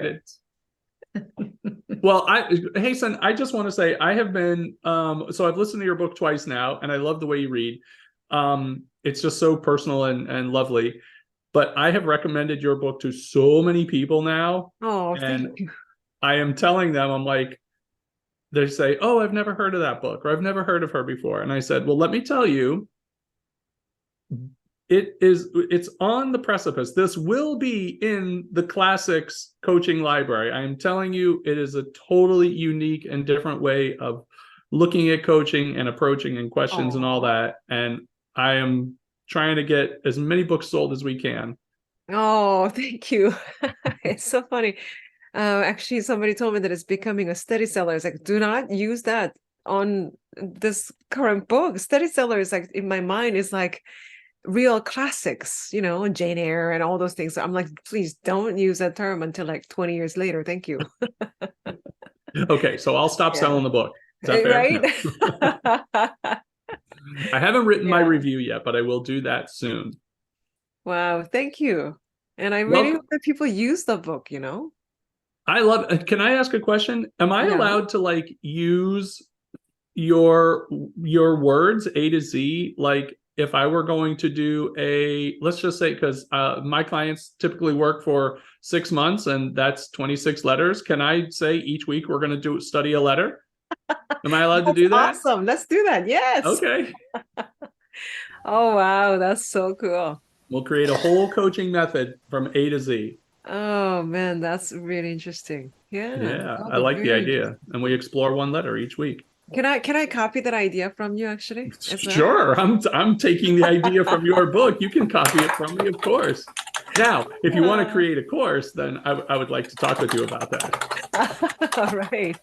it's well, Haesun, I just want to say I have been so I've listened to your book twice now, and I love the way you read. It's just so personal and lovely. But I have recommended your book to so many people now, Oh, thank and you. I am telling them, I'm like, they say, "Oh, I've never heard of that book," or "I've never heard of her before," and I said, "Well, let me tell you, it's on the precipice. This will be in the classics coaching library. I am telling you, it is a totally unique and different way of looking at coaching and approaching and questions and all Oh, that. And I am trying to get as many books sold as we can." oh, thank you. It's so funny. Actually, somebody told me that it's becoming a steady seller. It's like, do not use that on this current book. Steady seller is like in my mind is like real classics, Jane Eyre and all those things. So I'm like, please don't use that term until like 20 years later. Thank you. Okay, so I'll stop Yeah. selling the book. Is that fair? Right? No. I haven't written my Yeah. review yet, but I will do that soon. Wow. Thank you. And I really Well, hope that people use the book. I love. Can I ask a question? Am I Yeah. allowed to like use your your words A to Z? Like if I were going to do let's just say because my clients typically work for 6 months and that's 26 letters. Can I say each week we're going to do study a letter? Am I allowed to That's do that? awesome. Let's do that. Yes. Okay. Oh, wow. That's so cool. We'll create a whole coaching method from A to Z. Oh, man. That's really interesting. Yeah. Yeah, That'll I be like the very idea. interesting. And we explore one letter each week. Can I copy that idea from you actually as well? Sure, I'm taking the idea from your book. You can copy it from me, of course. Now, if you want to Uh, create a course, then I would like to talk with you about that. all right.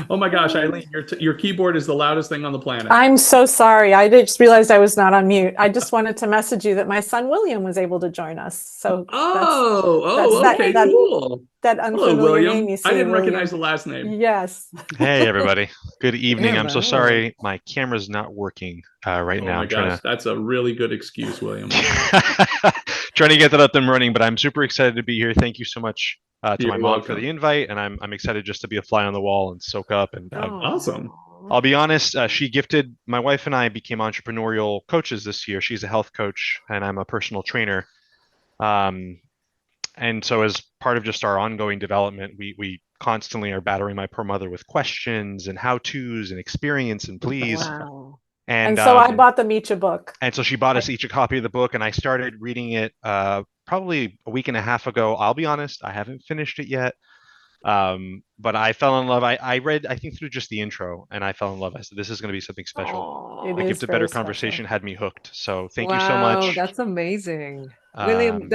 Oh my gosh, Eileen, your keyboard is the loudest thing on the planet. I'm so sorry. I just realized I was not on mute. I just wanted to message you that my son William was able to join us. So that's Oh, that okay, that cool. that Hello, unfamiliar name William. you I see, didn't recognize William. the last name. Yes. Hey everybody. Good evening. I'm so Hello. sorry my camera's not working right Oh now. my I'm trying gosh, that's a really good excuse, William. to trying to get that up and running, but I'm super excited to be here. Thank you so much to my You're mom for welcome. the invite, and I'm excited just to be a fly on the wall and soak up. And Awesome. Oh. I'll be honest, she gifted my wife and I became entrepreneurial coaches this year. She's a health coach, and I'm a personal trainer. Um, and so as part of just our ongoing development, we constantly are battering my poor mother with questions and how tos and experience and please. Wow. And And so I um, bought the Micha book. and so she bought I, us each a copy of the book, and I started reading it probably a week and a half ago. I'll be honest, I haven't finished it yet. But I fell in love. I read, I think, through just the intro, and I fell in love. I said, this is going to be something special. it Oh. The is Gift of Better very special. Conversation had me hooked. So thank you so Wow, much. that's amazing. William,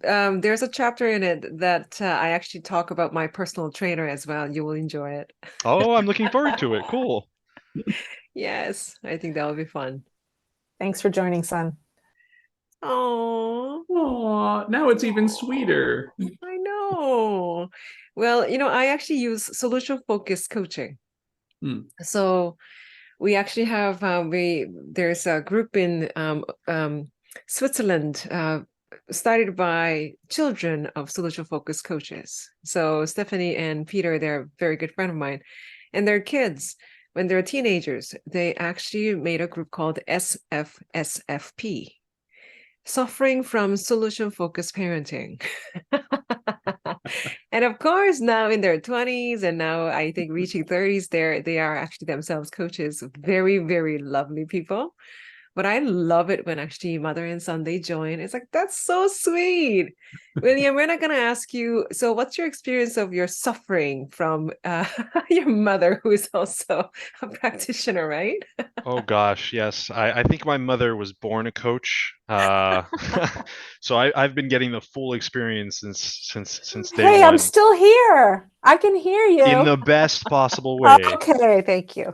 Um, there's a chapter in it that I actually talk about my personal trainer as well. You will enjoy it. oh, I'm looking forward to it. Cool. Yes, I think that will be fun. Thanks for joining, son. Oh, Oh, now it's even sweeter. I know. Well, I actually use solution focused coaching. Hmm. So we actually have there's a group in Switzerland started by children of solution focused coaches. So Stephanie and Peter, they're a very good friend of mine, and their kids, when they're teenagers, they actually made a group called SFSFP, suffering from solution focused parenting. And of course, now in their 20s and now I think reaching 30s, they are actually themselves coaches, very, very lovely people. But I love it when actually mother and son they join. It's like that's so sweet. William, we're not gonna ask you. So, what's your experience of your suffering from your mother, who is also a practitioner, right? Oh gosh, yes. I think my mother was born a coach. So I've been getting the full experience since day Hey, I'm one still here. I can hear in you. the best possible way. Okay, thank you.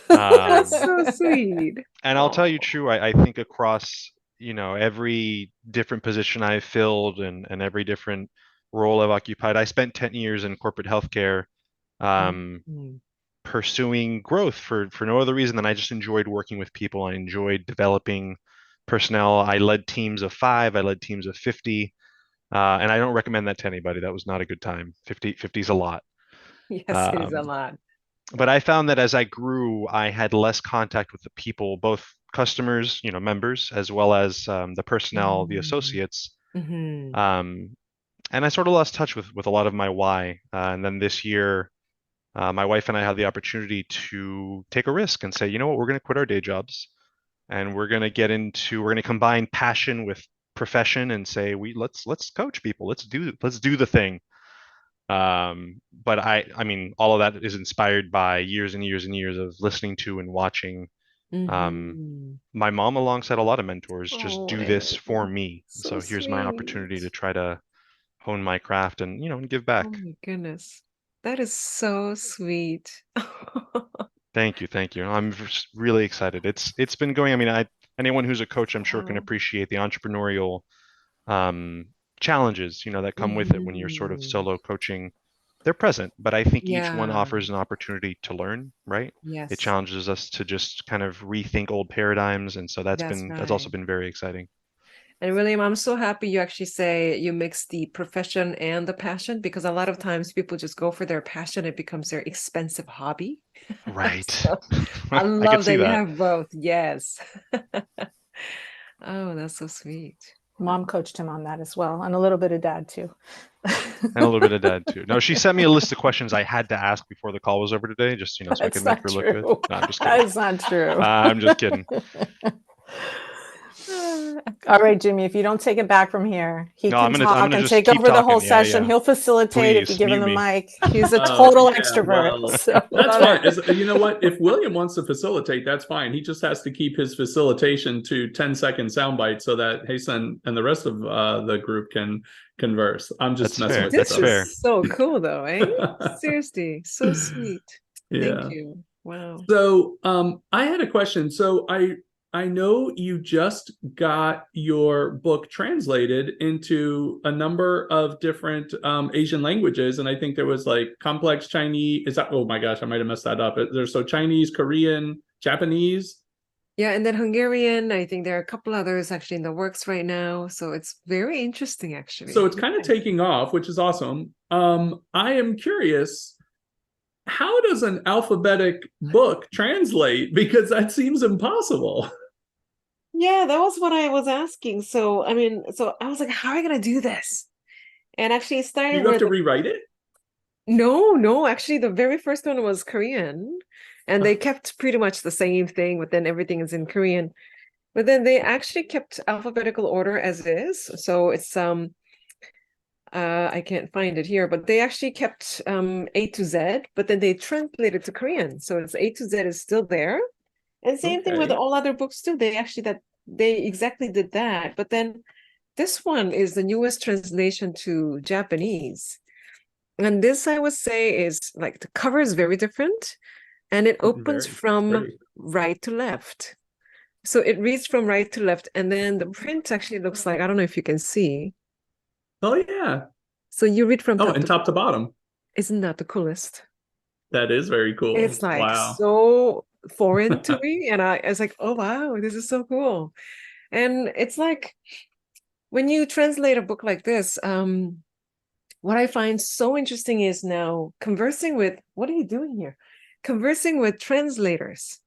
That's Um, so sweet. and I'll tell you Oh. true, I think across, every different position I've filled and every different role I've occupied, I spent 10 years in corporate healthcare, um, Mhm. pursuing growth for no other reason than I just enjoyed working with people. I enjoyed developing personnel. I led teams of 5, I led teams of 50. And I don't recommend that to anybody. That was not a good time. 50 is a lot. Yes, it is a Um, lot. but I found that as I grew, I had less contact with the people, both customers, members, as well as the personnel, the associates. Mm-hmm. Um, and I sort of lost touch with a lot of my why. And then this year, my wife and I had the opportunity to take a risk and say, you know what, we're going to quit our day jobs and we're going to combine passion with profession and say, let's coach people. Let's do the thing. But I mean, all of that is inspired by years and years and years of listening to and watching Mm-hmm. my mom alongside a lot of mentors just Oh, do this for Eddie, me. so So here's my sweet. opportunity to try to hone my craft and give Oh back. my goodness. That is so sweet. Thank you, thank you. I'm just really excited. It's been going. I mean, anyone who's a coach, I'm sure can Wow. appreciate the entrepreneurial um, challenges, that come with it when you're sort of Mm-hmm. solo coaching. They're present, but I think each one Yeah. offers an opportunity to learn, right? It Yes, challenges us to just kind of rethink old paradigms, and so that's that's also right. been very exciting. And William, I'm so happy you actually say you mix the profession and the passion, because a lot of times people just go for their passion. It becomes their expensive hobby. Right. So I I could love see that you that. have both. Yes. Oh, that's so sweet. Mom coached him on that as well, and a little bit of dad too. And a little bit of dad too. No, she sent me a list of questions I had to ask before the call was over today, just so I could That's make not her look good. true. No, I'm just That kidding. is not true. I'm just kidding. All right, Jimmy, if you don't take it back from here, he No, can I'm talk gonna and just take keep over the whole talking. Yeah, session. yeah. He'll facilitate if you Please give him mute the me. mic. He's a Oh, total yeah, extrovert. well, So that's fine. You know what? If William wants to facilitate, that's fine. He just has to keep his facilitation to 10-second sound bites so that Haesun and the rest of the group can converse. I'm just That's messing fair. with you, This That's though. fair. is so cool though, eh? Seriously, so sweet. Thank Yeah. you. Wow. So, I had a question. So, I know you just got your book translated into a number of different Asian languages, and I think there was like complex Chinese. Is that? Oh my gosh, I might have messed that up. There's so Chinese, Korean, Japanese. Yeah, and then Hungarian, I think there are a couple others actually in the works right now. So it's very interesting, So actually. it's kind of Yeah. taking off, which is awesome. I am curious, how does an alphabetic book translate? Because that seems impossible. Yeah, that was what I was asking. So, I mean, so I was like, how are I going to do this? And actually, it Do started you have with to rewrite it? no, actually, the very first one was Korean, and they kept pretty much the same thing, but then everything is in Korean. But then they actually kept alphabetical order as is. So it's I can't find it here, but they actually kept A to Z, but then they translated to Korean. So it's A to Z is still there. And same thing with Okay. all other books too. They exactly did that. But then this one is the newest translation to Japanese. And this I would say is like the cover is very different, and it opens Very from pretty. right to left. So it reads from right to left, and then the print actually looks like, I don't know if you can see. Oh yeah. So you read from Oh, top and to top to bottom. bottom. Isn't that the coolest? That is very It's cool. like Wow. so foreign to me, and I was like, oh wow, this is so cool. And it's like when you translate a book like this, what I find so interesting is now conversing with, what are you doing here? Conversing with translators.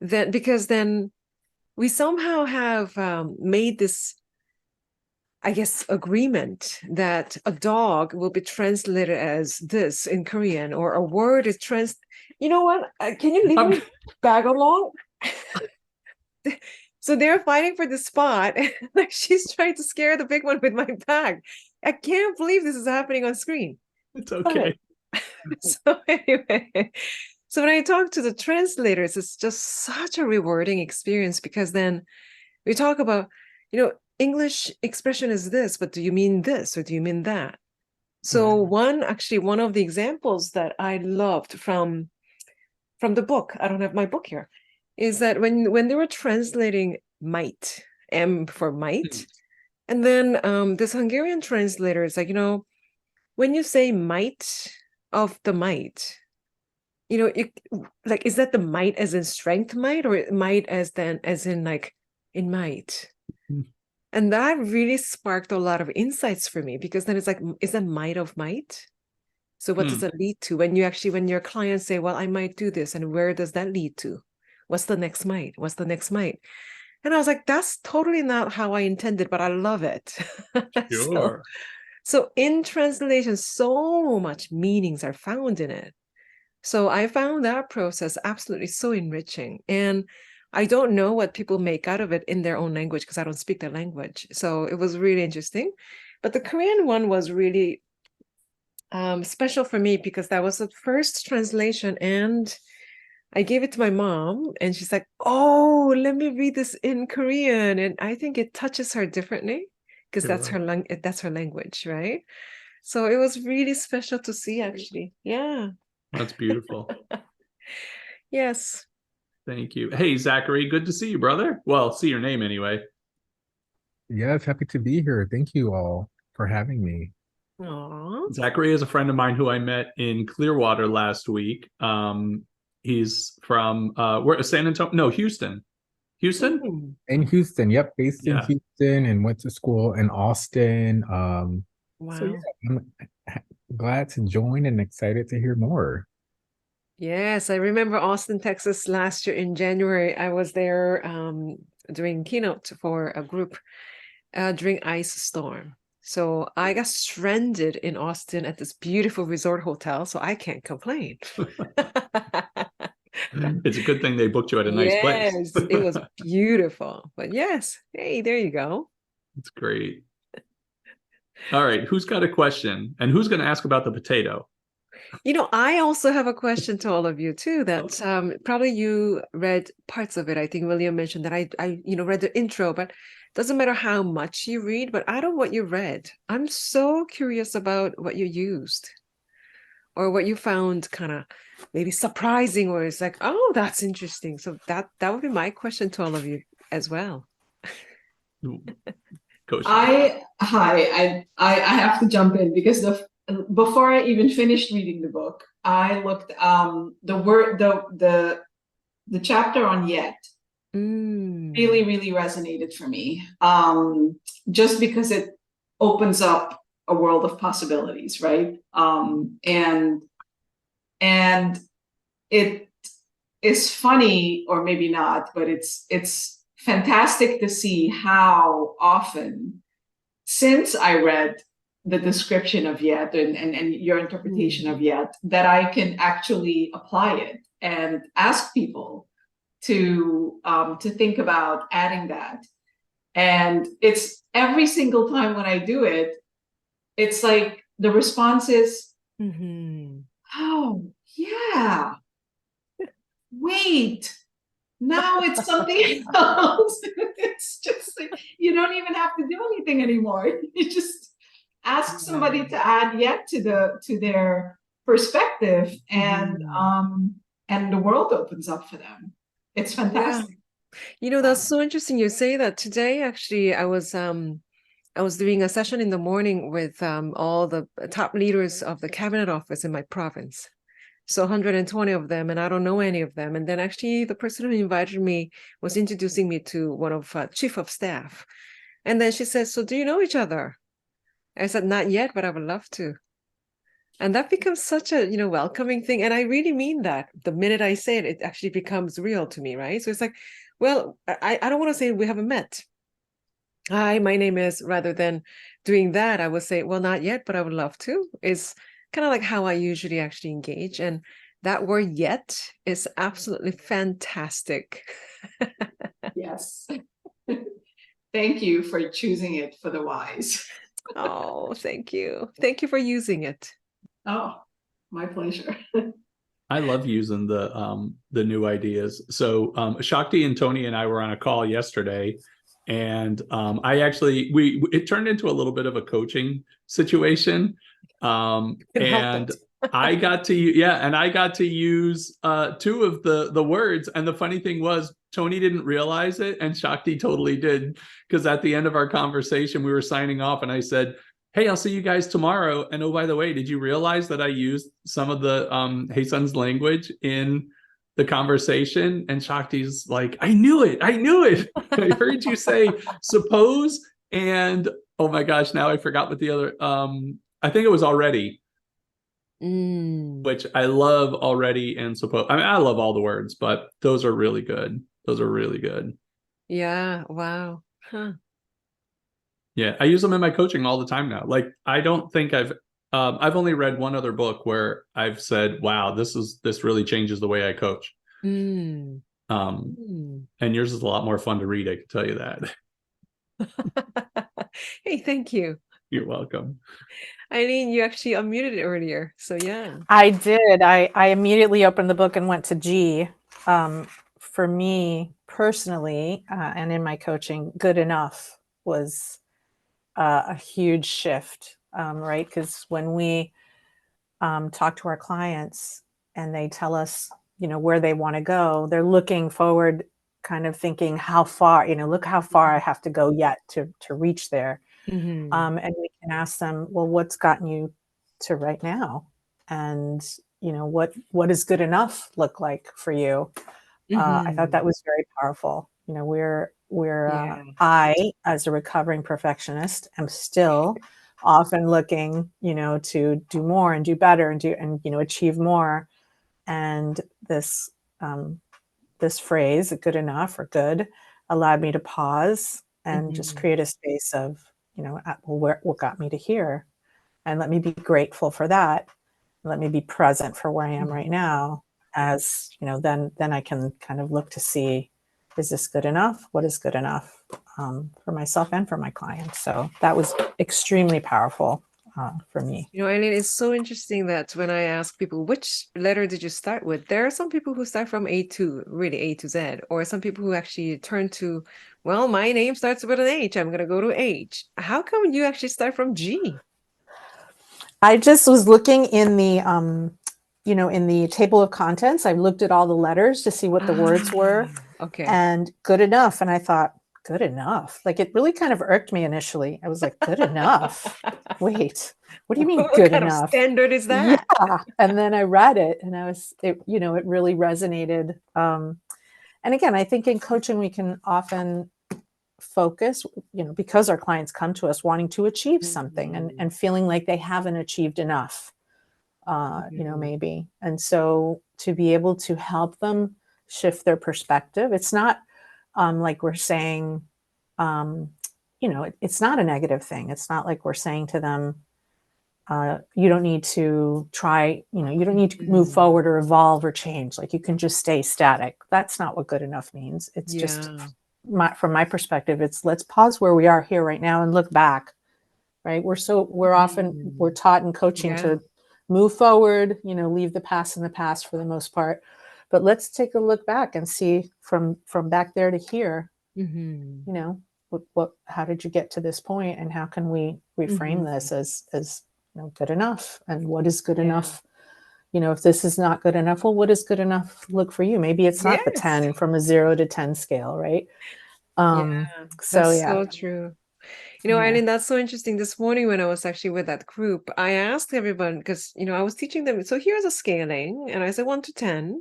That because then we somehow have made this, I guess, agreement that a dog will be translated as this in Korean, or a word is You know what? Can you leave your bag alone? So they're fighting for the spot. Like she's trying to scare the big one with my bag. I can't believe this is happening on screen. It's okay. So anyway, so when I talk to the translators, it's just such a rewarding experience, because then we talk about, English expression is this, but do you mean this or do you mean that? So one of the examples that I loved from the book, I don't have my book here, is that when they were translating might, M for might, and then this Hungarian translator is like, when you say might of the might, like, is that the might as in strength might, or might as in like in might? And And that really sparked a lot of insights for me, because then it's like, is a might of might? So what does it lead to when your clients say, well, I might do this, and where does that lead to? What's the next might? What's the next might? And I was like, that's totally not how I intended, but I love it. Sure. So in translation, so much meanings are found in it. So I found that process absolutely so enriching. And I don't know what people make out of it in their own language, because I don't speak their language. So it was really interesting. But the Korean one was really special for me, because that was the first translation, and I gave it to my mom, and she's like, oh, let me read this in Korean. And I think it touches her differently, because that's her language, right? So it was really special to see, actually. Yeah. That's beautiful. Yes. Thank you. Hey, Zachary, good to see you, brother. Well, see your name anyway. Yes, happy to be here. Thank you all for having me. Aww. Zachary is a friend of mine who I met in Clearwater last week. He's from where, San Antonio? No, Houston. Houston? In Houston, yep, based in Yeah. Houston, and went to school in Austin. Wow. So yeah, I'm glad to join and excited to hear more. Yes, I remember Austin, Texas last year in January. I was there doing keynote for a group during ice storm. So I got stranded in Austin at this beautiful resort hotel, so I can't complain. It's a good thing they booked you at a nice place. Yes, it was beautiful. But yes, hey, there you go. It's great. All right, who's got a question? And who's going to ask about the potato? You know, I also have a question to all of you too, that probably you read parts of it. I think William mentioned that I read the intro, but doesn't matter how much you read, but I don't know what you read. I'm so curious about what you used, or what you found kind of maybe surprising, or it's like, oh, that's interesting. So that would be my question to all of you as well. Coach. I have to jump in, because before I even finished reading the book, I looked the chapter on yet really resonated for me, just because it opens up a world of possibilities, right? And it is funny, or maybe not, but it's fantastic to see how often, since I read the description of yet and your interpretation of yet, that I can actually apply it and ask people to think about adding that. And it's every single time when I do it, it's like the response is, oh yeah, wait, now it's something else. It's just like, you don't even have to do anything anymore. You just ask somebody to add yet to their perspective, and the world opens up for them. It's fantastic. Yeah. You know, that's so interesting you say that. Today, actually, I was doing a session in the morning with all the top leaders of the cabinet office in my province. So 120 of them, and I don't know any of them. And then actually the person who invited me was introducing me to one of chief of staff. And then she says, so do you know each other? I said, not yet, but I would love to. And that becomes such a, welcoming thing. And I really mean that. The minute I say it, it actually becomes real to me, right? So it's like, well, I don't want to say we haven't met. Hi, my name is, rather than doing that, I would say, well, not yet, but I would love to, is kind of like how I usually actually engage. And that word yet is absolutely fantastic. Yes. Thank you for choosing it for the wise. Oh, thank you. Thank you for using it. Oh, my pleasure. I love using the new ideas. So Shakti and Tony and I were on a call yesterday, and I actually it turned into a little bit of a coaching situation. And I got to use two of the words. And the funny thing was, Tony didn't realize it, and Shakti totally did, because at the end of our conversation, we were signing off, and I said, hey, I'll see you guys tomorrow. And oh, by the way, did you realize that I used some of the Haesun's language in the conversation? And Shakti's like, I knew it. I heard you say, suppose And oh my gosh, now I forgot what the other I think it was Already, which I love Already and Suppose. I mean, I love all the words, but those are really good. Those are really good. Yeah. Wow. Huh. Yeah, I use them in my coaching all the time now. Like, I don't think I've only read one other book where I've said, "Wow, this really changes the way I coach." Mm. And yours is a lot more fun to read, I can tell you that. Hey, thank you. You're welcome. Eileen, you actually unmuted it earlier. So yeah. I did. I immediately opened the book and went to G. For me personally, and in my coaching, good enough was a huge shift, right? Because when we talk to our clients and they tell us, where they want to go, they're looking forward, kind of thinking how far, look how far I have to go yet to reach there. And we can ask them, well, what's gotten you to right now? And, what does good enough look like for you? I thought that was very powerful. I, as a recovering perfectionist, am still often looking, to do more and do better and achieve more. And this phrase, good enough or good, allowed me to pause and just create a space of, what got me to here, and let me be grateful for that. Let me be present for where I am right now. As then I can kind of look to see, is this good enough? What is good enough for myself and for my clients? So that was extremely powerful for me. Eileen, it's so interesting that when I ask people, which letter did you start with? There are some people who start from A to Z, or some people who actually turn to, well, my name starts with an H. I'm going to go to H. How come you actually start from G? I just was looking in the, in the table of contents. I looked at all the letters to see what the words were. Okay. And good enough. And I thought, good enough. Like, it really kind of irked me initially. I was like, good enough. Wait, what do you mean good kind enough? Of standard is that? Yeah. And then I read it and it really resonated. And again, I think in coaching, we can often focus, because our clients come to us wanting to achieve something and feeling like they haven't achieved enough, maybe. And so to be able to help them shift their perspective, it's not like we're saying, it's not a negative thing. It's not like we're saying to them, you don't need to try, you don't need to move forward or evolve or change. Like, you can just stay static. That's not what good enough means. It's just, from my perspective, it's let's pause where we are here right now and look back, right? We're taught in coaching to move forward, leave the past in the past for the most part. But let's take a look back and see from back there to here, how did you get to this point, and how can we reframe this as good enough? And what is good enough? If this is not good enough, well, what does good enough look for you? Maybe it's not the 10 from a 0 to 10 scale, right? That's so true. Eileen, that's so interesting. This morning when I was actually with that group, I asked everyone, because I was teaching them, so here's a scaling, and I said 1 to 10,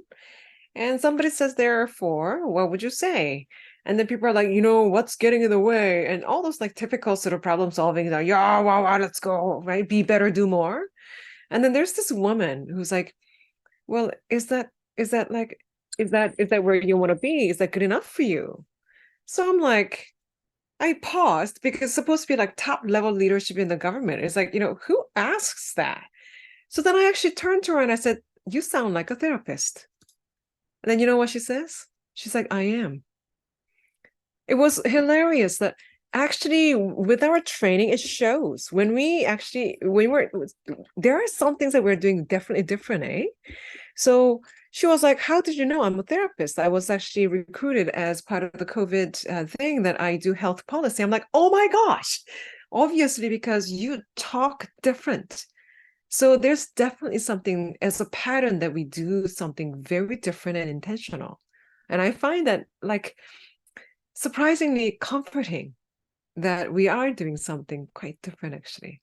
and somebody says there are 4. What would you say? And then people are like, what's getting in the way? And all those like typical sort of problem solving, like, wow, let's go, right? Be better, do more. And then there's this woman who's like, well, is that where you want to be? Is that good enough for you? So I'm like, I paused, because it's supposed to be like top level leadership in the government. It's like, who asks that? So then I actually turned to her and I said, you sound like a therapist. And then you know what she says? She's like, I am. It was hilarious that actually with our training, it shows when there are some things that we're doing definitely different, eh? So she was like, how did you know I'm a therapist? I was actually recruited as part of the COVID thing that I do health policy. I'm like, oh my gosh, obviously, because you talk different. So there's definitely something as a pattern that we do something very different and intentional. And I find that like surprisingly comforting that we are doing something quite different, actually.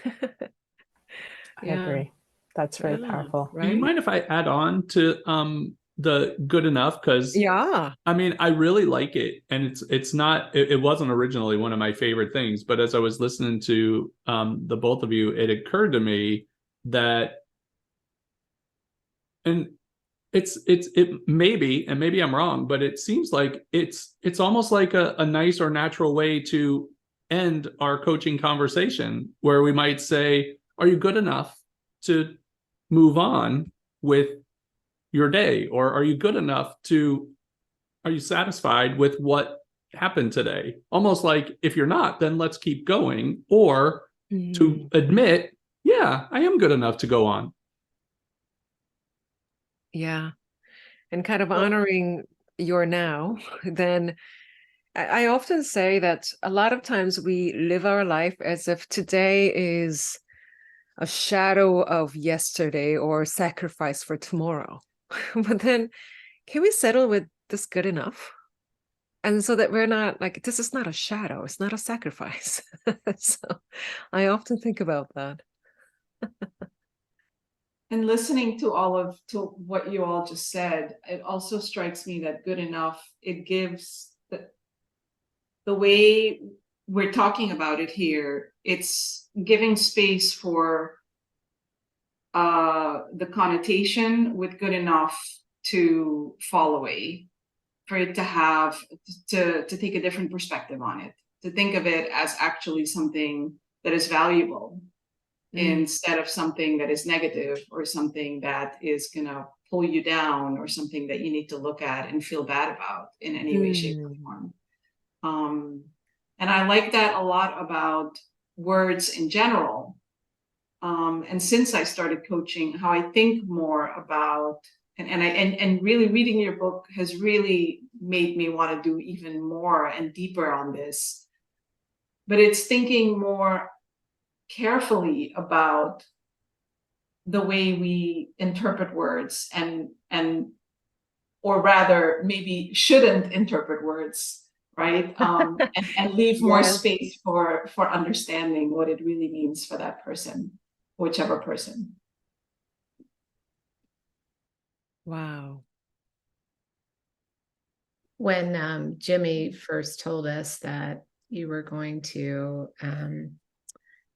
I agree. That's very powerful. Do you mind if I add on to the good enough, because Yeah. I mean, I really like it, and it's not it wasn't originally one of my favorite things, but as I was listening to the both of you, it occurred to me that, and it maybe, and maybe I'm wrong, but it seems like it's almost like a nice or natural way to end our coaching conversation, where we might say, are you good enough to move on with your day? Or are you good enough to, are you satisfied with what happened today? Almost like, if you're not, then let's keep going. Or to admit, yeah, I am good enough to go on. Yeah. And kind of honoring your now. Then I often say that a lot of times we live our life as if today is a shadow of yesterday or sacrifice for tomorrow. But then can we settle with this good enough? And so that we're not like, this is not a shadow, it's not a sacrifice. So I often think about that. And listening to what you all just said, it also strikes me that good enough, it gives the way we're talking about it here, it's giving space for the connotation with good enough to fall away, for it to have to take a different perspective on it, to think of it as actually something that is valuable instead of something that is negative, or something that is gonna pull you down, or something that you need to look at and feel bad about in any way, shape, or form. And I like that a lot about words in general. And since I started coaching, how I think more about, and really reading your book has really made me want to do even more and deeper on this. But it's thinking more carefully about the way we interpret words, or rather maybe shouldn't interpret words, right? And leave more space for understanding what it really means for that person, whichever person. Wow. When Jimmy first told us that you were going to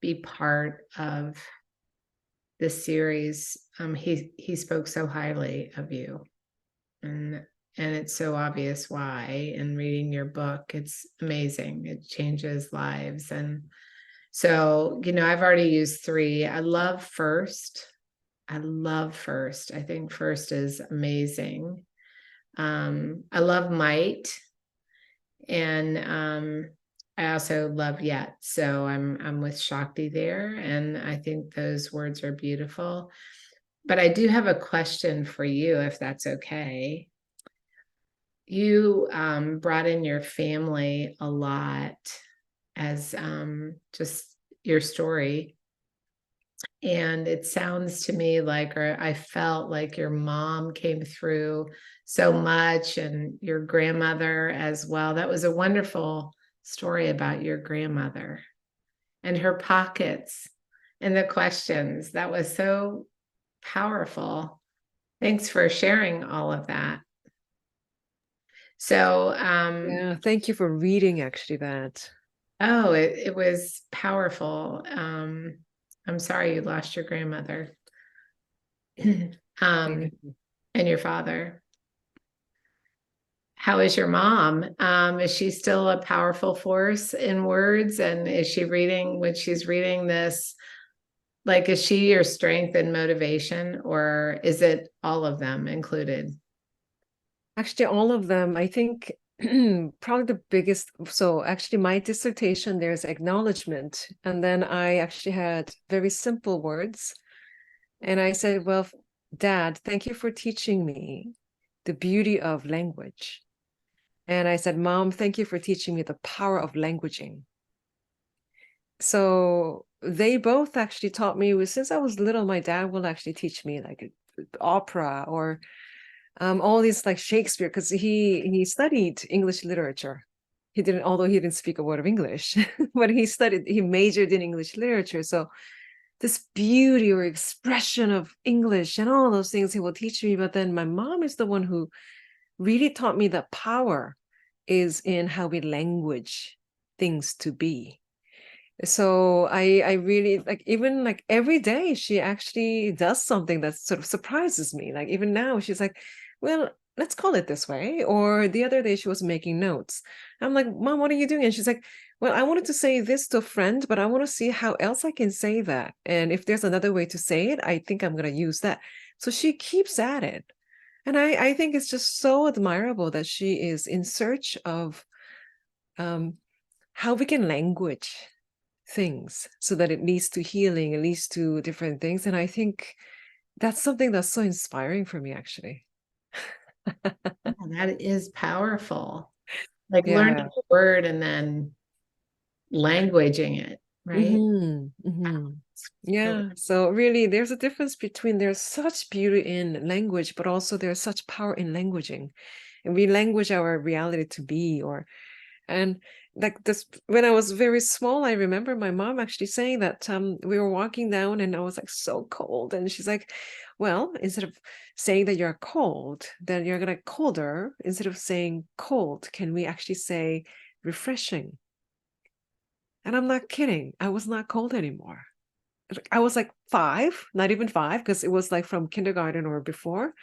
be part of this series, he spoke so highly of you, and it's so obvious why. And reading your book, it's amazing. It changes lives. And so, I've already used 3. I love first. I think first is amazing. I love might, and I also love yet. So I'm with Shakti there, and I think those words are beautiful. But I do have a question for you, if that's okay. You brought in your family a lot as just your story. And it sounds to me like, or I felt like, your mom came through so much, and your grandmother as well. That was a wonderful story about your grandmother and her pockets and the questions. That was so powerful. Thanks for sharing all of that. So, yeah, thank you for reading actually that. Oh, it was powerful. I'm sorry you lost your grandmother. And your father. How is your mom? Is she still a powerful force in words? And is she reading, when she's reading this, like, is she your strength and motivation, or is it all of them included? Actually, all of them. I think probably the biggest. So actually, my dissertation, there's acknowledgement. And then I actually had very simple words. And I said, well, Dad, thank you for teaching me the beauty of language. And I said, Mom, thank you for teaching me the power of languaging. So they both actually taught me, since I was little, my dad will actually teach me like opera or all these like Shakespeare, because he studied English literature. Although he didn't speak a word of English, but he majored in English literature. So this beauty or expression of English and all those things he will teach me. But then my mom is the one who really taught me that power is in how we language things to be. So I really like, even like every day she actually does something that sort of surprises me. Like even now she's like, well, let's call it this way. Or the other day she was making notes. I'm like, Mom, what are you doing? And she's like, well, I wanted to say this to a friend, but I want to see how else I can say that. And if there's another way to say it, I think I'm going to use that. So she keeps at it. And I think it's just so admirable that she is in search of how we can language things so that it leads to healing, it leads to different things. And I think that's something that's so inspiring for me, actually. That is powerful. Like Yeah. learning a word and then languaging it, right? Yeah. So really, there's a difference between there's such beauty in language, but also there's such power in languaging. And we language our reality to be, and like this, when I was very small, I remember my mom actually saying that we were walking down and I was like so cold. And she's like, well, instead of saying that you're cold, then you're gonna colder. Instead of saying cold, can we actually say refreshing? And I'm not kidding. I was not cold anymore. I was like 5, not even 5, because it was like from kindergarten or before.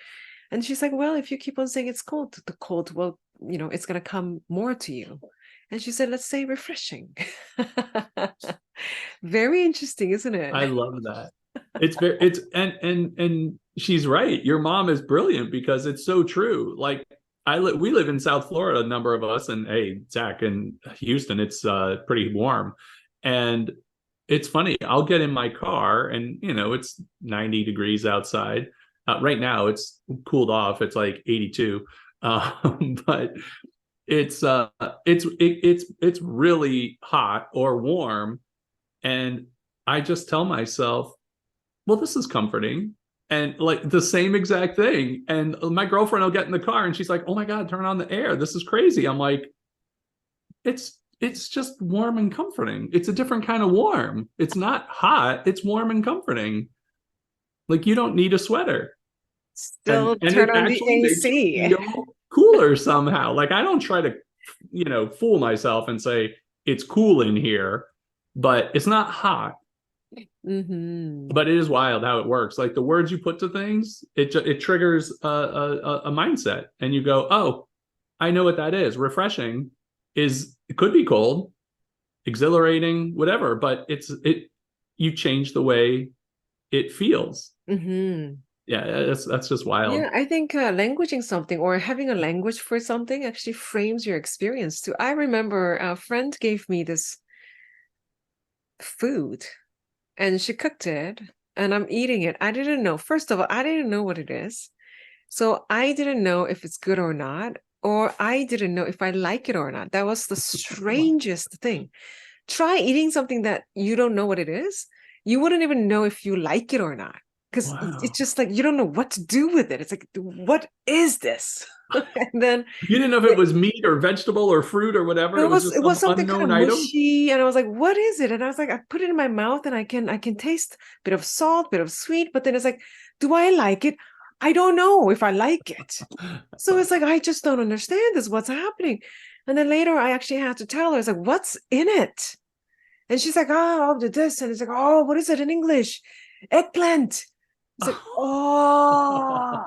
And she's like, well, if you keep on saying it's cold, the cold will, it's going to come more to you. And she said, let's say refreshing. Very interesting, isn't it? I love that. And she's right. Your mom is brilliant because it's so true. Like we live in South Florida, a number of us, and hey, Zach, in Houston, it's pretty warm. And it's funny, I'll get in my car and it's 90 degrees outside. Right now it's cooled off. It's like 82. But it's really hot or warm. And I just tell myself, well, this is comforting. And like the same exact thing. And my girlfriend will get in the car and she's like, oh my God, turn on the air. This is crazy. I'm like, it's just warm and comforting. It's a different kind of warm. It's not hot. It's warm and comforting. Like you don't need a sweater. Still And turn it on the actually makes you AC. feel cooler somehow. Like I don't try to, fool myself and say it's cool in here, but it's not hot. But it is wild how it works. Like the words you put to things, it triggers a mindset, and you go, "Oh, I know what that is. Refreshing it could be cold, exhilarating, whatever, but you change the way it feels." Yeah, that's just wild. Yeah, I think languaging something or having a language for something actually frames your experience too. I remember a friend gave me this food and she cooked it and I'm eating it. I didn't know. First of all, I didn't know what it is. So I didn't know if it's good or not, or I didn't know if I like it or not. That was the strangest thing. Try eating something that you don't know what it is. You wouldn't even know if you like it or not. Because it's just like you don't know what to do with it. It's like, what is this? And then You didn't know if it was meat or vegetable or fruit or whatever. It was just it was some something kind of unknown item. mushy, and I was like, what is it? And I was like, I put it in my mouth and I can taste a bit of salt, bit of sweet, but then it's like, do I like it? I don't know if I like it. So it's like, I just don't understand this. What's happening? And then later I actually had to tell her, it's like, what's in it? And she's like, oh, I'll do this. And it's like, oh, what is it in English? Eggplant. It's like, oh,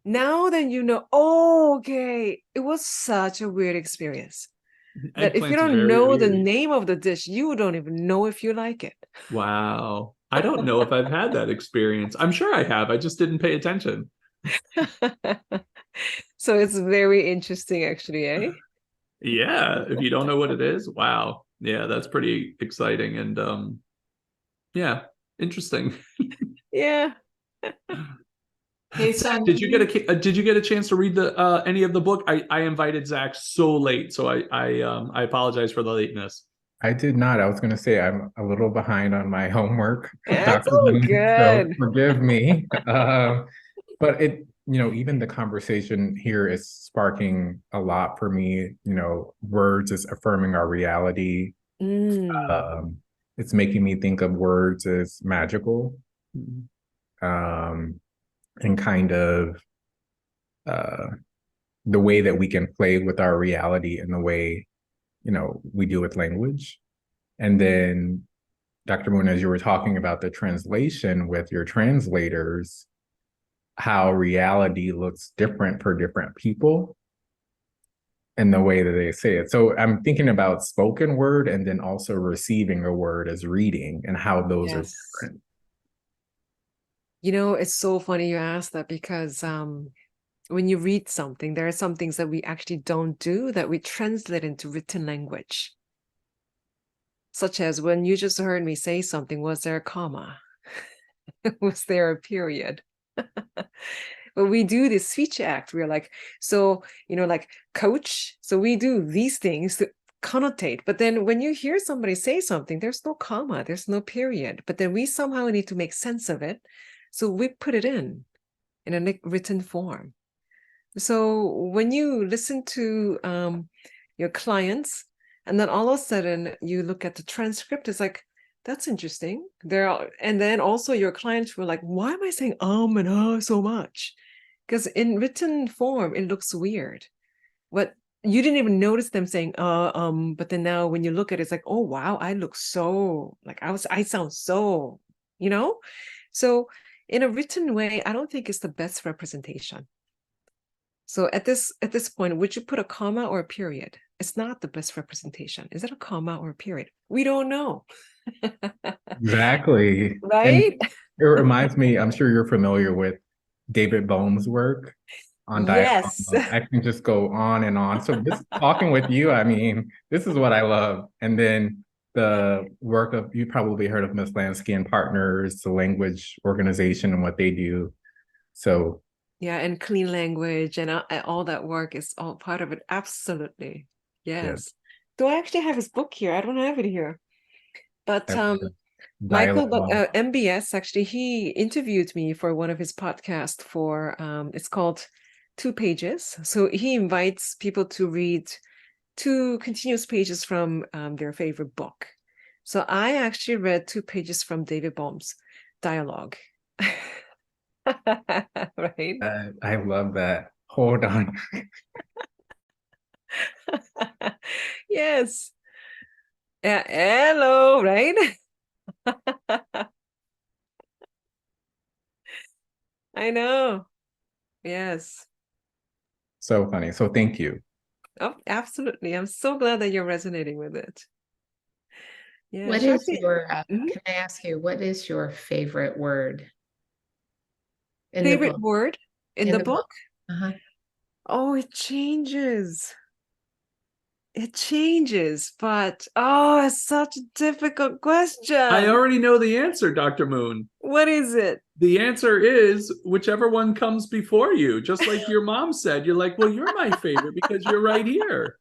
now then oh, okay. It was such a weird experience. That if you Eggplant's don't very know the weird. name of the dish, you don't even know if you like it. Wow. I don't know if I've had that experience. I'm sure I have. I just didn't pay attention. So it's very interesting, actually, eh? Yeah, if you don't know what it is, wow. Yeah, that's pretty exciting and yeah, interesting. Yeah. Hey, son. Did you get a chance to read the any of the book? I invited Zach so late, so I apologize for the lateness. I did not. I was going to say I'm a little behind on my homework, That's Dr. all Moon, so good. forgive me. But even the conversation here is sparking a lot for me. Words is affirming our reality. Mm. it's making me think of words as magical, and kind of the way that we can play with our reality in the way, we do with language. And then, Dr. Moon, as you were talking about the translation with your translators, how reality looks different for different people and the way that they say it. So I'm thinking about spoken word and then also receiving a word as reading and how those are Yes. different. It's so funny you asked that because when you read something, there are some things that we actually don't do that we translate into written language. Such as when you just heard me say something, was there a comma? Was there a period? But we do this speech act. We're like, so, like coach. So we do these things to connotate. But then when you hear somebody say something, there's no comma, there's no period. But then we somehow need to make sense of it. So we put it in a written form. So when you listen to your clients, and then all of a sudden you look at the transcript, it's like, that's interesting. And then also your clients were like, why am I saying and so much? Because in written form, it looks weird. But you didn't even notice them saying but then now when you look at it, it's like, oh wow, I look so like I sound so, So in a written way, I don't think it's the best representation. So at this point, would you put a comma or a period? It's not the best representation. Is it a comma or a period? We don't know. Exactly. Right? And it reminds me, I'm sure you're familiar with David Bohm's work on dialogue. Yes. I can just go on and on. So just talking with you, I mean, this is what I love. And then the work of, you probably heard of Miss Lansky and Partners, the language organization and what they do. So Yeah, and clean language and all that work is all part of it. Absolutely. Yes. Do I actually have his book here? I don't have it here. But Michael MBS, actually, he interviewed me for one of his podcasts for, it's called 2 Pages. So he invites people to read 2 continuous pages from their favorite book. So I actually read 2 pages from David Bohm's dialogue. Right? I love that. Hold on. Yes. Hello, right? I know. Yes. So funny. So thank you. Oh, absolutely. I'm so glad that you're resonating with it. Yeah. What is your, Mhm. can I ask you, what is your favorite word in the Favorite book? word in the book? Uh-huh. Oh, it changes. It changes, but it's such a difficult question. I already know the answer, Dr. Moon. What is it? The answer is whichever one comes before you. Just like your mom said, you're like, well, you're my favorite because you're right here.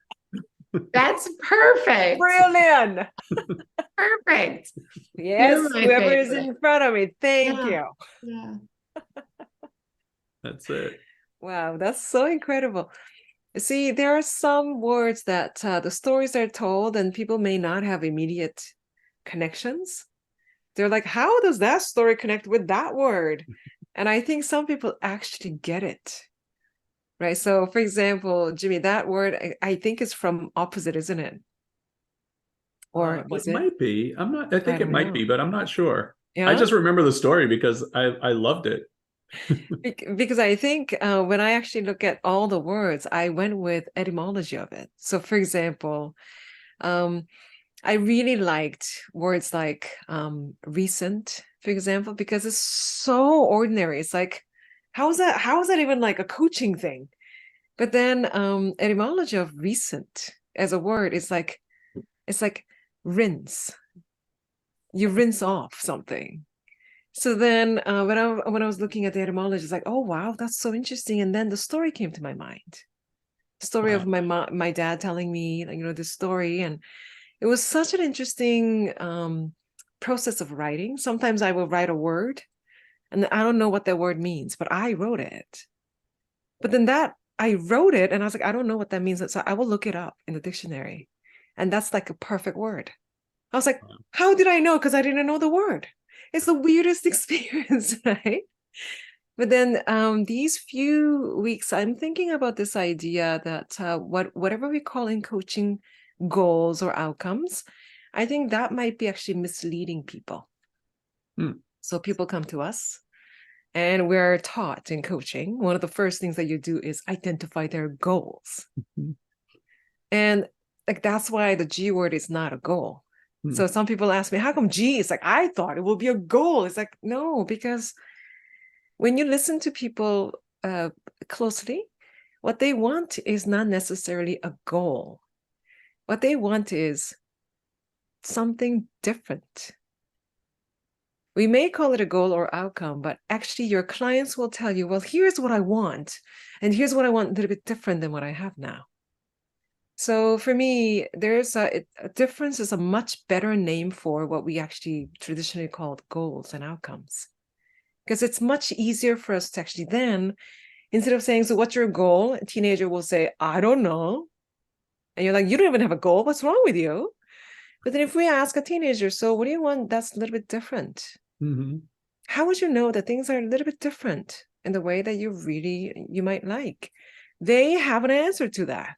That's perfect. Brilliant. Perfect. Yes, my whoever is favorite. in front of me. Thank you. Yeah. That's it. Wow, that's so incredible. See, there are some words that the stories are told and people may not have immediate connections. They're like, how does that story connect with that word? And I think some people actually get it. Right. So, for example, Jimmy, that word I think is from opposite, isn't it? Or was it it? might be. I think it might be, but I'm not sure. Yeah. I just remember the story because I loved it. Because I think when I actually look at all the words, I went with etymology of it. So, for example, I really liked words like recent, for example, because it's so ordinary. It's like, how is that even like a coaching thing? But then etymology of recent as a word is like, it's like rinse. You rinse off something. So then when I was looking at the etymology, it's like, oh wow, that's so interesting. And then the story came to my mind. The story of my dad telling me, this story, and it was such an interesting process of writing. Sometimes I will write a word and I don't know what that word means, but I wrote it. But then I wrote it and I was like, I don't know what that means. So I will look it up in the dictionary. And that's like a perfect word. I was like, how did I know? Because I didn't know the word. It's the weirdest experience, right? But then these few weeks, I'm thinking about this idea that whatever we call in coaching goals or outcomes, I think that might be actually misleading people. So people come to us and we're taught in coaching, one of the first things that you do is identify their goals. And like, that's why the G word is not a goal. So some people ask me, how come G? It's like, I thought it will be a goal. It's like, no, because when you listen to people closely, what they want is not necessarily a goal. What they want is something different. We may call it a goal or outcome, but actually your clients will tell you, well, here's what I want. And here's what I want a little bit different than what I have now. So for me, there's a difference is a much better name for what we actually traditionally called goals and outcomes. Because it's much easier for us to actually then, instead of saying, so what's your goal? A teenager will say, I don't know. And you're like, you don't even have a goal. What's wrong with you? But then if we ask a teenager, so what do you want that's a little bit different? How would you know that things are a little bit different in the way that you might like? They have an answer to that.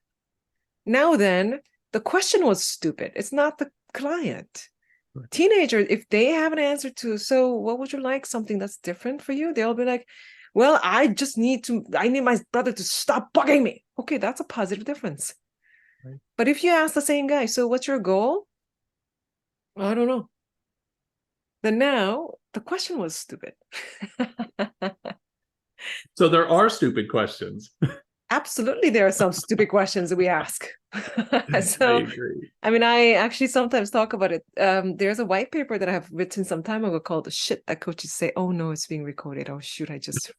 Now then, the question was stupid. It's not the client. Teenager, if they have an answer to, so what would you like? Something that's different for you? They'll be like, well, I need my brother to stop bugging me. Okay, that's a positive difference. Right. But if you ask the same guy, so what's your goal? I don't know. Then now the question was stupid. So there are stupid questions. Absolutely, there are some stupid questions that we ask. So, I agree. I mean, I actually sometimes talk about it. There's a white paper that I have written some time ago called "The Shit That Coaches Say." Oh no, it's being recorded. Oh shoot, I just.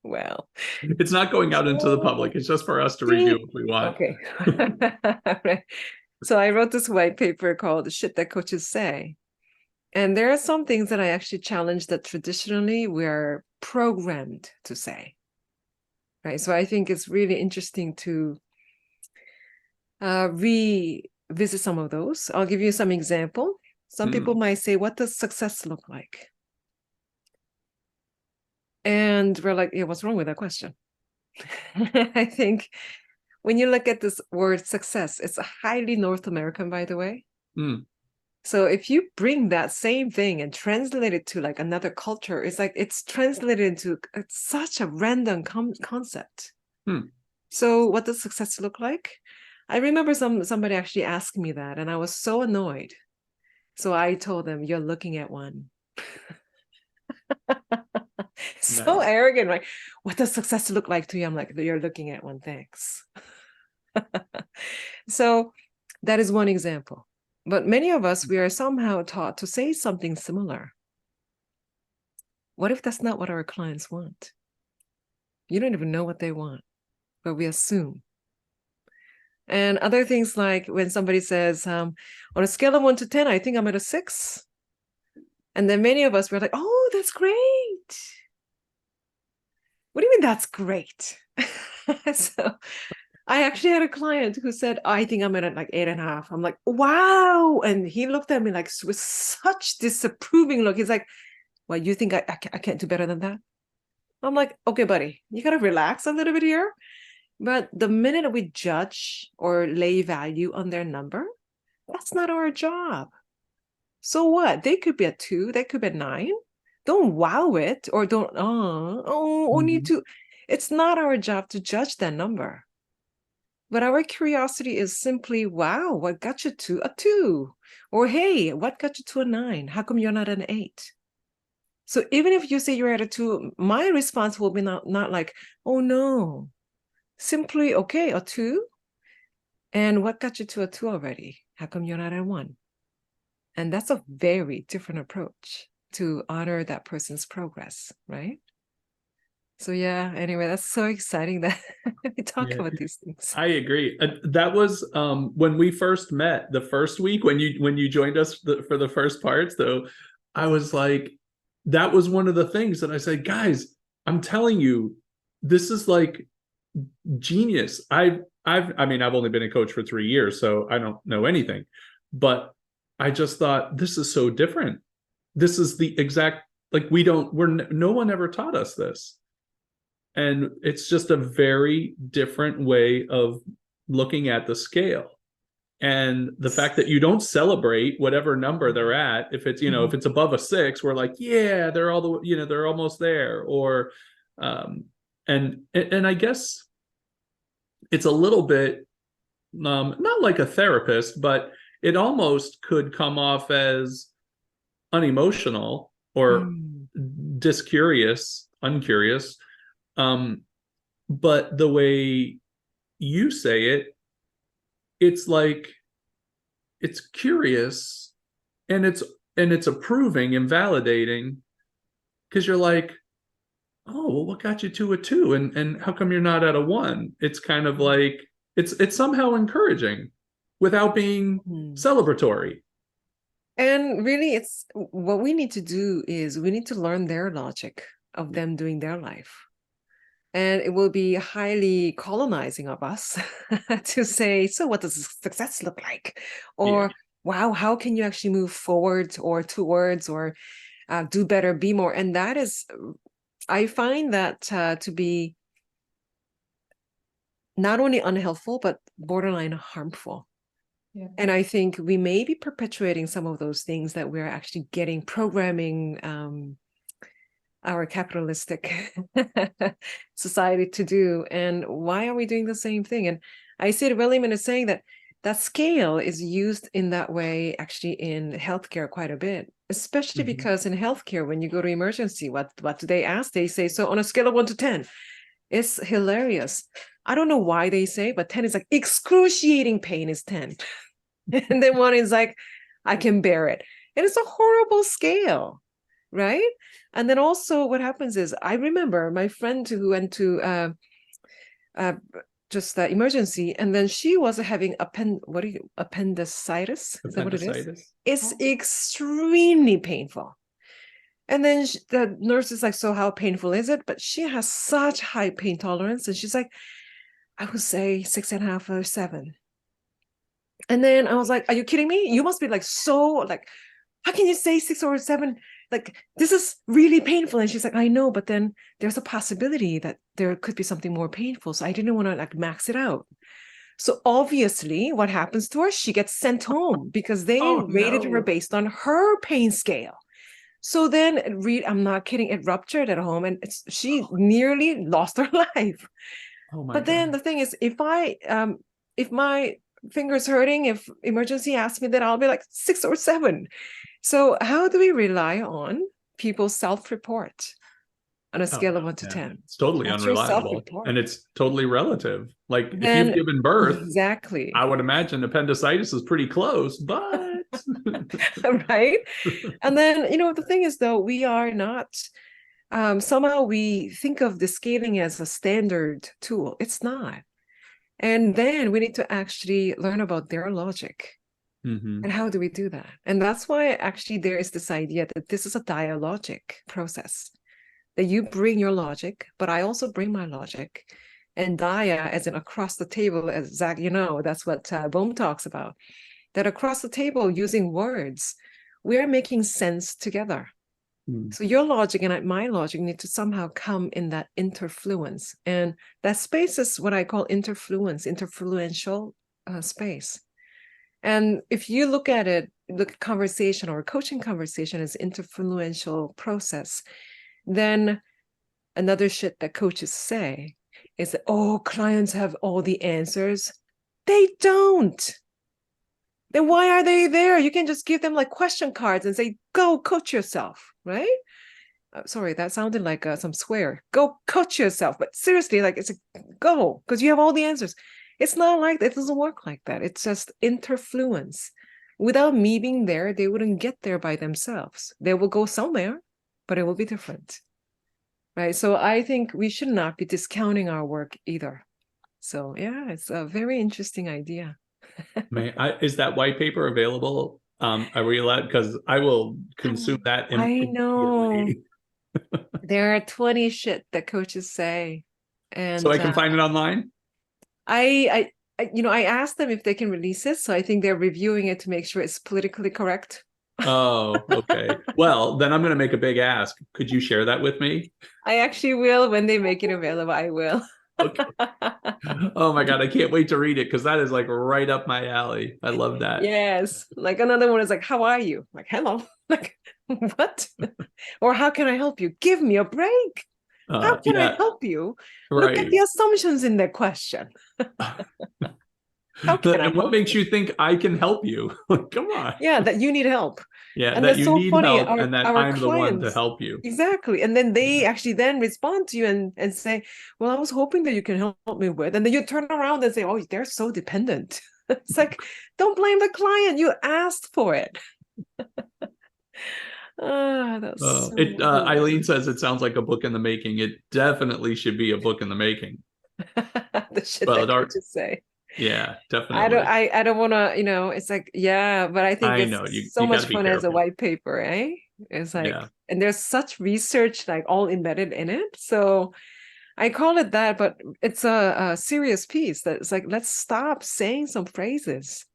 Well, it's not going out into the public. It's just for us to review if we want. Okay. Right. So I wrote this white paper called "The Shit That Coaches Say." And there are some things that I actually challenge that traditionally we're programmed to say. Right. So I think it's really interesting to revisit some of those. I'll give you some example. Some people might say, what does success look like? And we're like, yeah, what's wrong with that question? I think when you look at this word success, it's a highly North American, by the way. So if you bring that same thing and translate it to like another culture, it's like it's translated into such a random concept. So what does success look like? I remember somebody actually asked me that, and I was so annoyed. So I told them, you're looking at one. So nice. Arrogant, right? What does success look like to you? I'm like, you're looking at one, thanks. So that is one example. But many of us, we are somehow taught to say something similar. What if that's not what our clients want? You don't even know what they want, but we assume. And other things like when somebody says, on a scale of 1 to 10, I think I'm at a 6. And then many of us were like, oh, that's great. What do you mean that's great? So I actually had a client who said, I think I'm at like 8.5. I'm like, wow. And he looked at me like with such disapproving look. He's like, well, you think I can't do better than that? I'm like, okay, buddy, you got to relax a little bit here. But the minute we judge or lay value on their number, that's not our job. So what? They could be a 2, they could be a 9. Don't wow it or don't, only 2. It's not our job to judge that number. But our curiosity is simply, wow, what got you to a 2? Or hey, what got you to a 9? How come you're not an 8? So even if you say you're at a 2, my response will be not like, oh no. Simply, okay, a 2. And what got you to a 2 already? How come you're not at 1? And that's a very different approach to honor that person's progress, right? So yeah, anyway, that's so exciting that we talk about these things. I agree. That was when we first met the first week when you joined us for the first parts, though. I was like, that was one of the things that I said, guys, I'm telling you, this is like genius. I I mean, I've only been a coach for 3 years, so I don't know anything. But I just thought, this is so different. This is the exact, like, no one ever taught us this. And it's just a very different way of looking at the scale. And the fact that you don't celebrate whatever number they're at, if it's, if it's above a 6, we're like, yeah, they're they're almost there. Or, and I guess it's a little bit, not like a therapist, but it almost could come off as unemotional or uncurious. But the way you say it, it's like, it's curious, and it's approving and validating, because you're like, oh, well, what got you to a 2, and how come you're not at a 1? It's kind of like, it's somehow encouraging without being celebratory. And really, it's what we need to do is we need to learn their logic of them doing their life. And it will be highly colonizing of us to say, so what does success look like? Or, wow, how can you actually move forward or towards or do better, be more? And that is, I find that to be not only unhelpful, but borderline harmful. Yeah. And I think we may be perpetuating some of those things that we're actually getting programming our capitalistic society to do. And why are we doing the same thing? And I see William is saying that scale is used in that way actually in healthcare quite a bit, especially because in healthcare, when you go to emergency, what do they ask? They say, so on a scale of 1 to 10, it's hilarious. I don't know why they say, but 10 is like excruciating pain is 10. And then 1 is like, I can bear it. And it's a horrible scale, right? And then also what happens is, I remember my friend who went to just emergency, and then she was having appendicitis? Is that what it is? It's extremely painful. And then the nurse is like, so how painful is it? But she has such high pain tolerance, and she's like, I would say 6.5 or 7. And then I was like, are you kidding me? You must be like, so like, how can you say 6 or 7? Like, this is really painful. And she's like, I know, but then there's a possibility that there could be something more painful. So I didn't want to like max it out. So obviously what happens to her? She gets sent home because they rated her based on her pain scale. So then I'm not kidding, it ruptured at home, and she nearly lost her life. But then the thing is, if my finger's hurting, if emergency asks me, then I'll be like 6 or 7. So how do we rely on people's self-report on a scale of 1 to 10? It's totally unreliable, and it's totally relative. Like, if you've given birth, exactly, I would imagine appendicitis is pretty close, but right. And then, the thing is, though, we are not somehow we think of the scaling as a standard tool. It's not. And then we need to actually learn about their logic. And how do we do that? And that's why actually there is this idea that this is a dialogic process, that you bring your logic, but I also bring my logic. And dia, as in across the table, as Zach, that's what Bohm talks about, that across the table using words, we are making sense together. So your logic and my logic need to somehow come in that interfluence. And that space is what I call interfluential space. And if you look at it, the conversation or coaching conversation is interfluential process, then another shit that coaches say is that, clients have all the answers. They don't. Then why are they there? You can just give them like question cards and say, go coach yourself, right? Sorry, that sounded like some swear. Go coach yourself. But seriously, like, it's go, because you have all the answers. It's not like that. It doesn't work like that. It's just interfluence. Without me being there, they wouldn't get there by themselves. They will go somewhere, but it will be different, right? So I think we should not be discounting our work either. So yeah, it's a very interesting idea. Is that white paper available? Are we allowed? Because I will consume that. I know. There are 20 shit that coaches say. And so I can find it online? I I asked them if they can release it, so I think they're reviewing it to make sure it's politically correct. Oh, okay. Well, then I'm going to make a big ask. Could you share that with me? I actually will when they make it available. I will. Okay. Oh my God, I can't wait to read it because that is like right up my alley. I love that. Yes. Like another one is like, how are you? Like, hello. Like, what? Or how can I help you? Give me a break. How can I Yeah, help you? Look at right. the assumptions in the question. How can I And what help makes you? you think I can help you? Like, come on. Yeah, that you need help. Yeah, And that that's you so need funny. help and that Our I'm the one to clients, help you. exactly. And then they actually then respond to you and say, well, I was hoping that you can help me with. And then you turn around and say, oh, they're so dependent. It's like, don't blame the client. You asked for it. Ah, that's so Eileen hilarious. says it sounds like a book in the making. It definitely should be a book in the making. The shit Well, that it are, coaches say. yeah, I don't definitely. I don't want to, it's like, yeah, but I think I it's know so you got much to be fun as a careful. white paper, eh? It's like, Yeah, and there's such research like all embedded in it. So I call it that, but it's a serious piece that's like, let's stop saying some phrases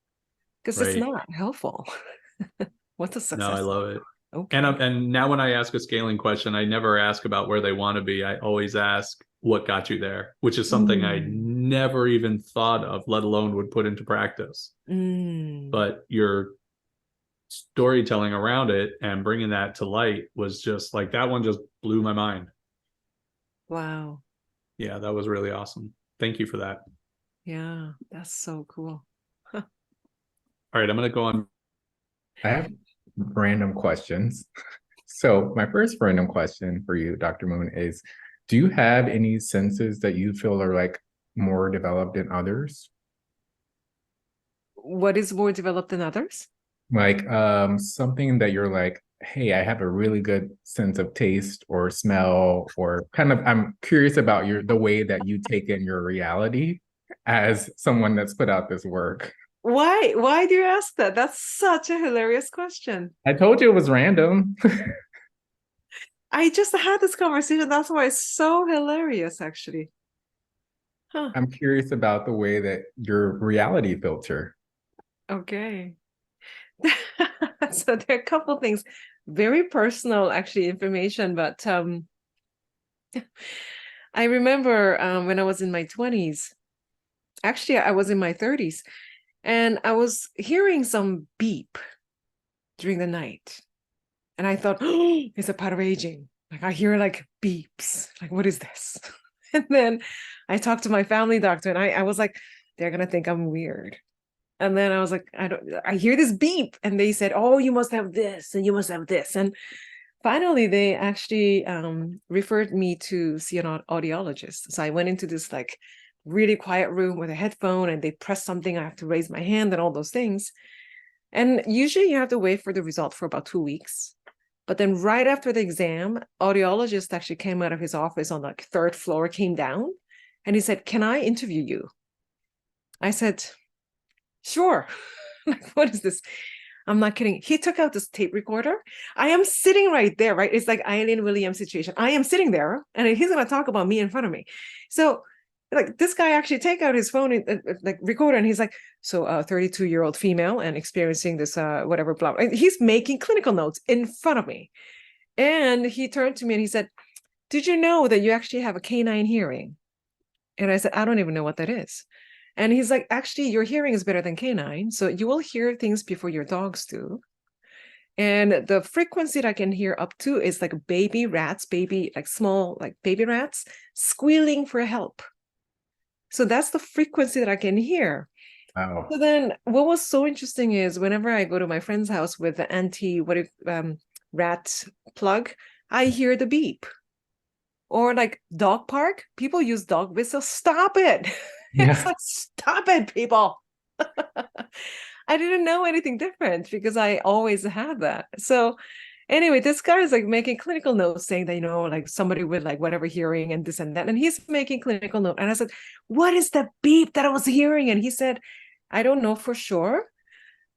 because it's right. not helpful. What's a No, I success? love it. Okay. And now when I ask a scaling question, I never ask about where they want to be. I always ask what got you there, which is something I Mm, never even thought of, let alone would put into practice. mm, But your storytelling around it and bringing that to light was just like that one just blew my mind. wow. Yeah, that was really awesome. Thank you for that. Yeah, that's so cool. All right, I'm going to go on. I have random questions. So my first random question for you, Dr. Moon, is do you have any senses that you feel are like more developed than others? What is more developed than others? Like something that you're like, hey, I have a really good sense of taste or smell, or kind of I'm curious about the way that you take in your reality as someone that's put out this work. Why? Why do you ask that? That's such a hilarious question. I told you it was random. I just had this conversation. That's why it's so hilarious, actually. Huh. I'm curious about the way that your reality filter. Okay. So there are a couple things, very personal, actually, information. But I remember when I was in my 20s, actually, I was in my 30s, and I was hearing some beep during the night. And I thought, oh, it's a part of aging. Like I hear like beeps. Like, what is this? And then I talked to my family doctor and I was like, they're gonna think I'm weird. And then I was like, I hear this beep. And they said, oh, you must have this and you must have this. And finally they actually referred me to see an audiologist. So I went into this like really quiet room with a headphone and they press something. I have to raise my hand and all those things. And usually you have to wait for the result for about 2 weeks. But then right after the exam, audiologist actually came out of his office on the third floor, came down, and he said, can I interview you? I said, sure. Like, what is this? I'm not kidding. He took out this tape recorder. I am sitting right there, right? It's like Eileen Williams situation. I am sitting there and he's going to talk about me in front of me. So like this guy actually take out his phone and like recorder and he's like, so a 32-year-old female and experiencing this whatever blah, blah. And he's making clinical notes in front of me. And he turned to me and he said, did you know that you actually have a canine hearing? And I said, I don't even know what that is. And he's like, actually, your hearing is better than canine. So you will hear things before your dogs do. And the frequency that I can hear up to is like baby rats, like small, like baby rats squealing for help. So that's the frequency that I can hear. Wow. So then what was so interesting is whenever I go to my friend's house with the rat plug, I hear the beep. Or like dog park, people use dog whistle. Stop it. It's Yeah. like, stop it, people. I didn't know anything different because I always had that. So anyway, this guy is like making clinical notes saying that, like somebody with like whatever hearing and this and that. And he's making clinical note. And I said, what is the beep that I was hearing? And he said, I don't know for sure,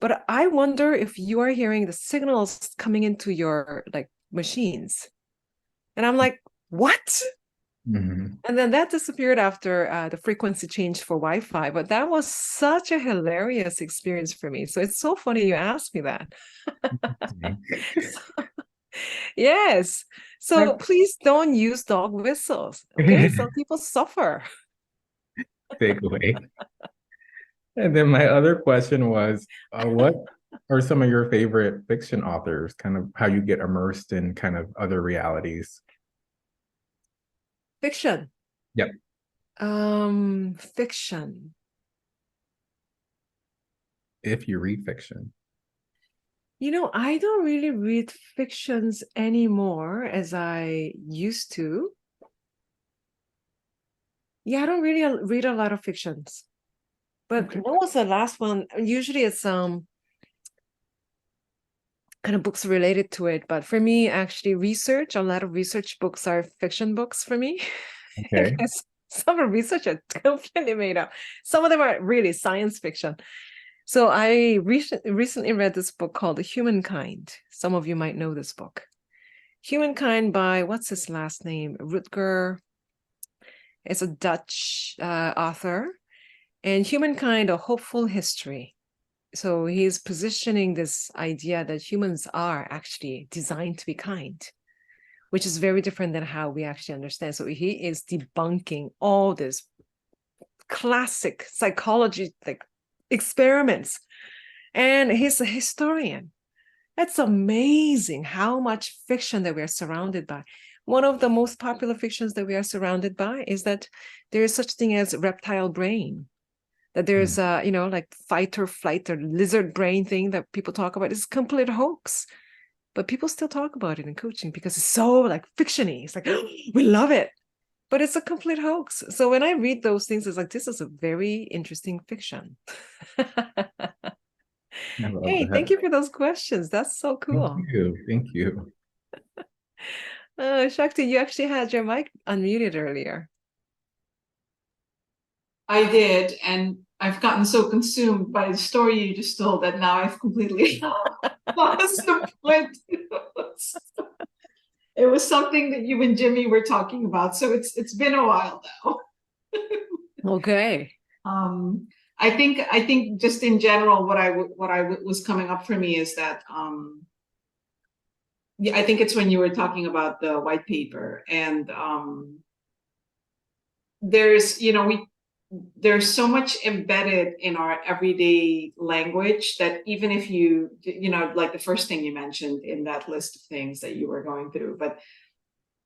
but I wonder if you are hearing the signals coming into your like machines. And I'm like, what? Mhm. And then that disappeared after the frequency changed for Wi-Fi. But that was such a hilarious experience for me. So it's so funny you asked me that. Yes. So please don't use dog whistles. Okay. Some people suffer. Takeaway. And then my other question was, what are some of your favorite fiction authors? Kind of how you get immersed in kind of other realities. Fiction. Yep. Fiction. If you read fiction. You know, I don't really read fictions anymore as I used to. Yeah, I don't really read a lot of fictions. But Okay. what was the last one? Usually it's kind of books related to it. But for me, actually, a lot of research books are fiction books for me. Okay. Because some of the research are completely made up. Some of them are really science fiction. So I recently read this book called Humankind. Some of you might know this book. Humankind by, what's his last name? Rutger. It's a Dutch author. And Humankind, a hopeful history. So he's positioning this idea that humans are actually designed to be kind, which is very different than how we actually understand. So he is debunking all this classic psychology like experiments. And he's a historian. That's amazing how much fiction that we are surrounded by. One of the most popular fictions that we are surrounded by is that there is such thing as reptile brain. That there's like fight or flight or lizard brain thing that people talk about. It's a complete hoax. But people still talk about it in coaching because it's so like fictiony. It's like, we love it. But it's a complete hoax. So when I read those things, it's like, this is a very interesting fiction. I love Hey, that. thank you for those questions. That's so cool. Thank you. Thank you. Shakti, you actually had your mic unmuted earlier. I did, and I've gotten so consumed by the story you just told that now I've completely lost the point. It was something that you and Jimmy were talking about, so it's been a while now. Okay. I think just in general, what I was coming up for me is that yeah, I think it's when you were talking about the white paper, and there's there's so much embedded in our everyday language that even if like the first thing you mentioned in that list of things that you were going through, but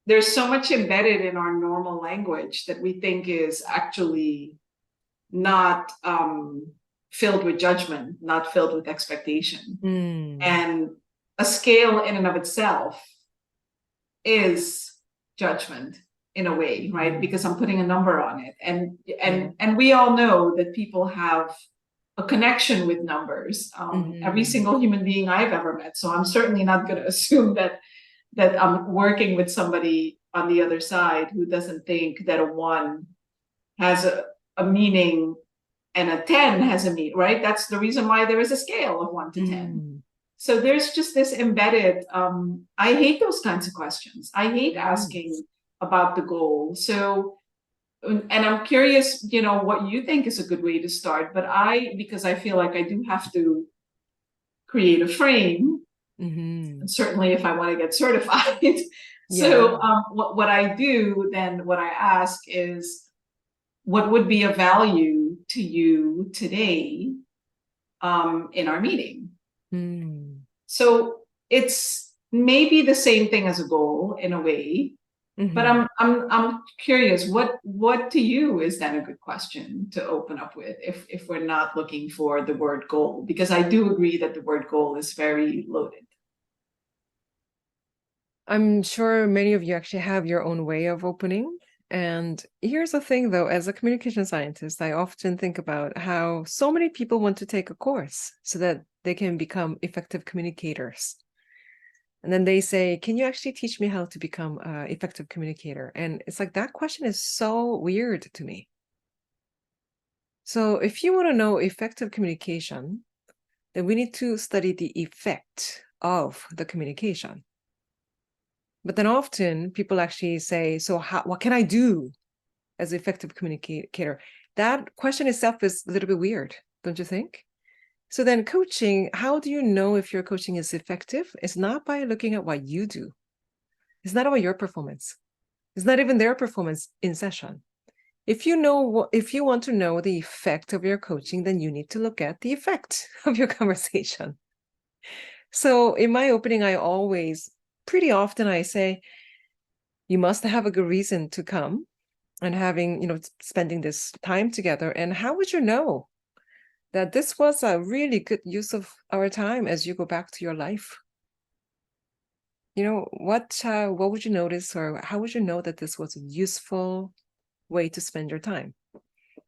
there's so much embedded in our normal language that we think is actually not filled with judgment, not filled with expectation. And a scale in and of itself is judgment in a way, right? Because I'm putting a number on it. And we all know that people have a connection with numbers. Every single human being I've ever met. So I'm certainly not going to assume that I'm working with somebody on the other side who doesn't think that a 1 has a meaning and a 10 has a meaning, right? That's the reason why there is a scale of 1 to 10. So there's just this embedded, I hate those kinds of questions. I hate asking about the goal. So, and I'm curious, what you think is a good way to start, but because I feel like I do have to create a frame, and certainly if I want to get certified. So what I do then, what I ask is, what would be of value to you today in our meeting? So it's maybe the same thing as a goal in a way, but I'm curious, what to you is then a good question to open up with if we're not looking for the word goal, because I do agree that the word goal is very loaded. I'm sure many of you actually have your own way of opening. And here's the thing, though, as a communication scientist, I often think about how so many people want to take a course so that they can become effective communicators. And then they say, can you actually teach me how to become an effective communicator? And it's like, that question is so weird to me. So if you want to know effective communication, then we need to study the effect of the communication. But then often people actually say, so what can I do as an effective communicator? That question itself is a little bit weird, don't you think? So then coaching, how do you know if your coaching is effective? It's not by looking at what you do. It's not about your performance. It's not even their performance in session. If you want to know the effect of your coaching, then you need to look at the effect of your conversation. So in my opening, pretty often I say, you must have a good reason to come and spending this time together. And how would you know that this was a really good use of our time as you go back to your life? What would you notice, or how would you know that this was a useful way to spend your time?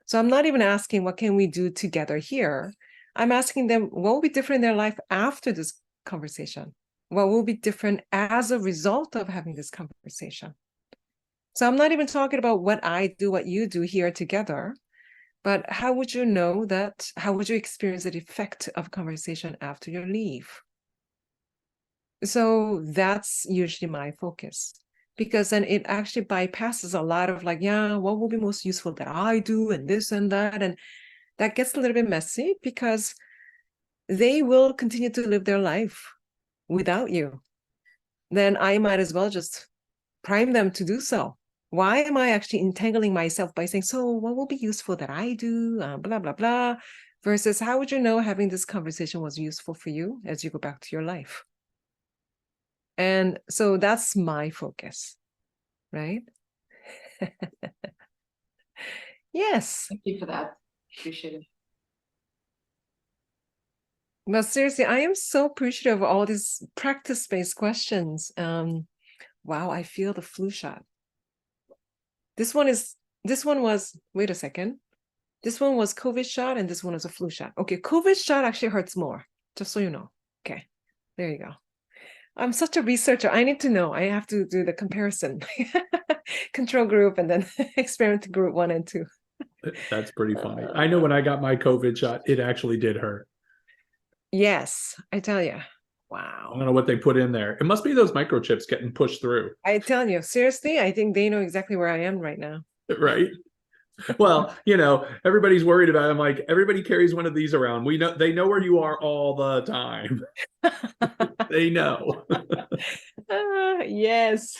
So I'm not even asking what can we do together here. I'm asking them what will be different in their life after this conversation. What will be different as a result of having this conversation? So I'm not even talking about what I do, what you do here together, but how would you know that? How would you experience the effect of conversation after you leave? So that's usually my focus, because then it actually bypasses a lot of what will be most useful that I do and this and that. And that gets a little bit messy because they will continue to live their life without you. Then I might as well just prime them to do so. Why am I actually entangling myself by saying, so what will be useful that I do, blah, blah, blah, versus how would you know having this conversation was useful for you as you go back to your life? And so that's my focus, right? Yes. Thank you for that. Appreciate it. But seriously, I am so appreciative of all these practice-based questions. Wow, I feel the flu shot. This one was, wait a second. This one was COVID shot and this one was a flu shot. Okay, COVID shot actually hurts more, just so you know. Okay, there you go. I'm such a researcher. I need to know. I have to do the comparison. Control group and then experiment group 1 and 2. That's pretty funny. I know when I got my COVID shot, it actually did hurt. Yes, I tell you. I don't Wow. know what they put in there. It must be those microchips getting pushed through, I tell you, seriously, I think they know exactly where I am right now. right? Well, everybody's worried about it. I'm like, everybody carries one of these around. They know where you are all the time. They know. Yes.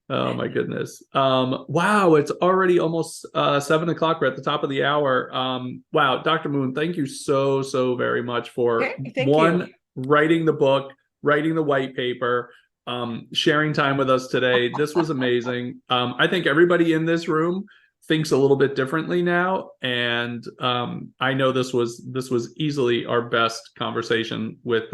Oh my goodness. Wow, it's already almost 7 o'clock. We're at the top of the hour. Wow, Dr. Moon, thank you so very much for Okay, thank you. writing the book, writing the white paper, sharing time with us today. This was amazing. I think everybody in this room thinks a little bit differently now, and I know this was easily our best conversation with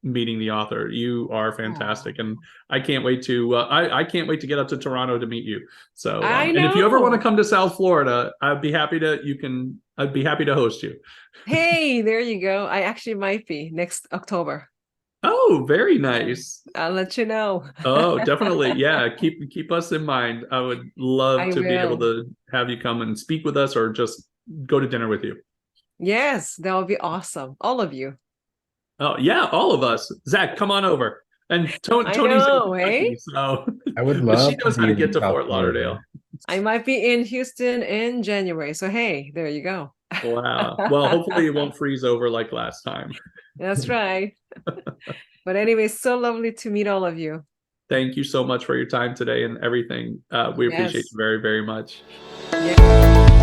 meeting the author. You are fantastic, and I can't wait to I can't wait to get up to Toronto to meet you. So and if you ever want to come to South Florida, I'd be happy to host you. Hey, there you go. I actually might be next October. Oh, very nice. I'll let you know. Oh, definitely. Yeah, keep us in mind. I would love to be able to have you come and speak with us or just go to dinner with you. Yes, that would be awesome. All of you. Oh, yeah, all of us. Zach, come on over. And Tony's eh? so I would love she knows how to get to Fort Lauderdale. I might be in Houston in January. So hey, there you go. Wow. Well, hopefully it won't freeze over like last time. That's right. But anyway, so lovely to meet all of you. Thank you so much for your time today and everything. We appreciate you very, very much. Yeah.